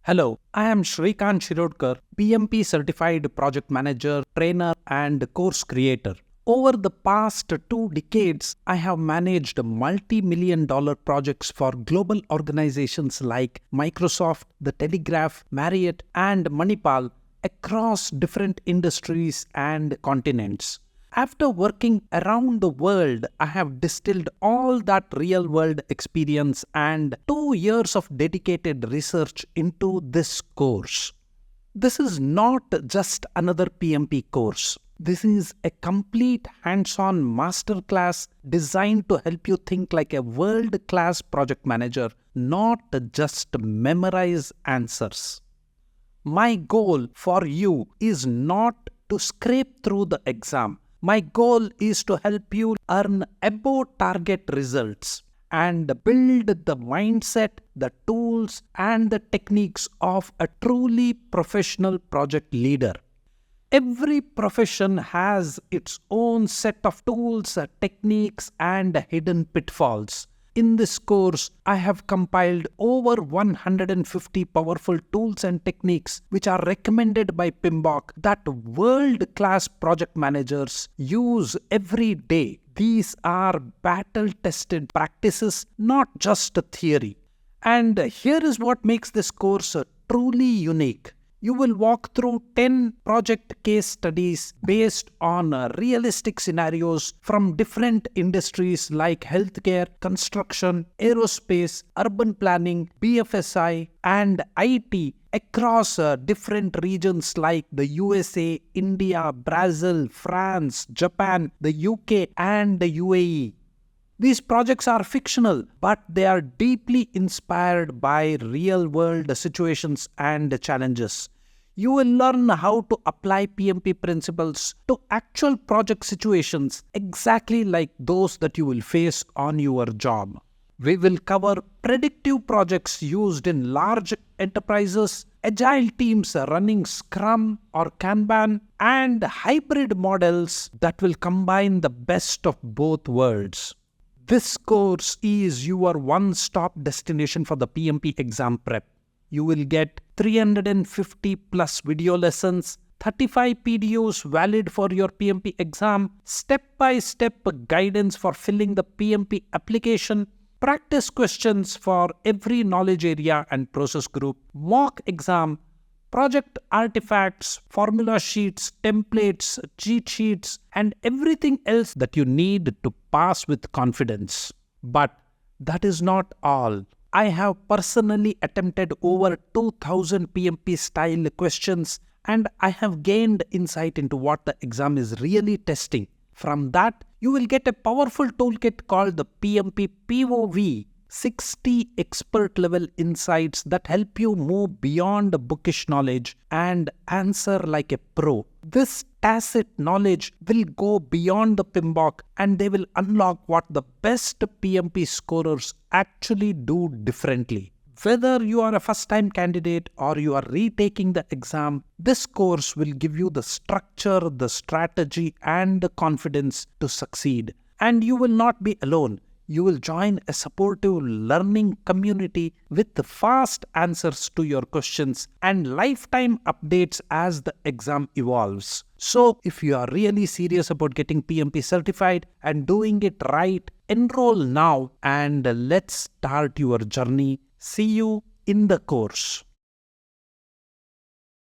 Hello, I am Shrikant Shirodkar, PMP Certified Project Manager, Trainer and Course Creator. Over the past 2 decades, I have managed multi-million-dollar projects for global organizations like Microsoft, The Telegraph, Marriott, and Manipal across different industries and continents. After working around the world, I have distilled all that real world experience and 2 years of dedicated research into this course. This is not just another PMP course. This is a complete hands-on masterclass designed to help you think like a world-class project manager, not just memorize answers. My goal for you is not to scrape through the exam. My goal is to help you earn above target results and build the mindset, the tools, and the techniques of a truly professional project leader. Every profession has its own set of tools, techniques, and hidden pitfalls. In this course, I have compiled over 150 powerful tools and techniques which are recommended by PMBOK that world-class project managers use every day. These are battle-tested practices, not just a theory. And here is what makes this course truly unique. You will walk through 10 project case studies based on realistic scenarios from different industries like healthcare, construction, aerospace, urban planning, BFSI, and IT across different regions like the USA, India, Brazil, France, Japan, the UK, and the UAE. These projects are fictional, but they are deeply inspired by real-world situations and challenges. You will learn how to apply PMP principles to actual project situations exactly like those that you will face on your job. We will cover predictive projects used in large enterprises, agile teams running Scrum or Kanban, and hybrid models that will combine the best of both worlds. This course is your one-stop destination for the PMP exam prep. You will get 350 plus video lessons, 35 PDOs valid for your PMP exam, step-by-step guidance for filling the PMP application, practice questions for every knowledge area and process group, mock exam, project artifacts, formula sheets, templates, cheat sheets, and everything else that you need to pass with confidence. But that is not all. I have personally attempted over 2000 PMP style questions and I have gained insight into what the exam is really testing. From that, you will get a powerful toolkit called the PMP POV, 60 expert level insights that help you move beyond bookish knowledge and answer like a pro. This tacit knowledge will go beyond the PMBOK and they will unlock what the best PMP scorers actually do differently. Whether you are a first-time candidate or you are retaking the exam, this course will give you the structure, the strategy, and the confidence to succeed. And you will not be alone. You will join a supportive learning community with the fast answers to your questions and lifetime updates as the exam evolves. So, if you are really serious about getting PMP certified and doing it right, enroll now and let's start your journey. See you in the course.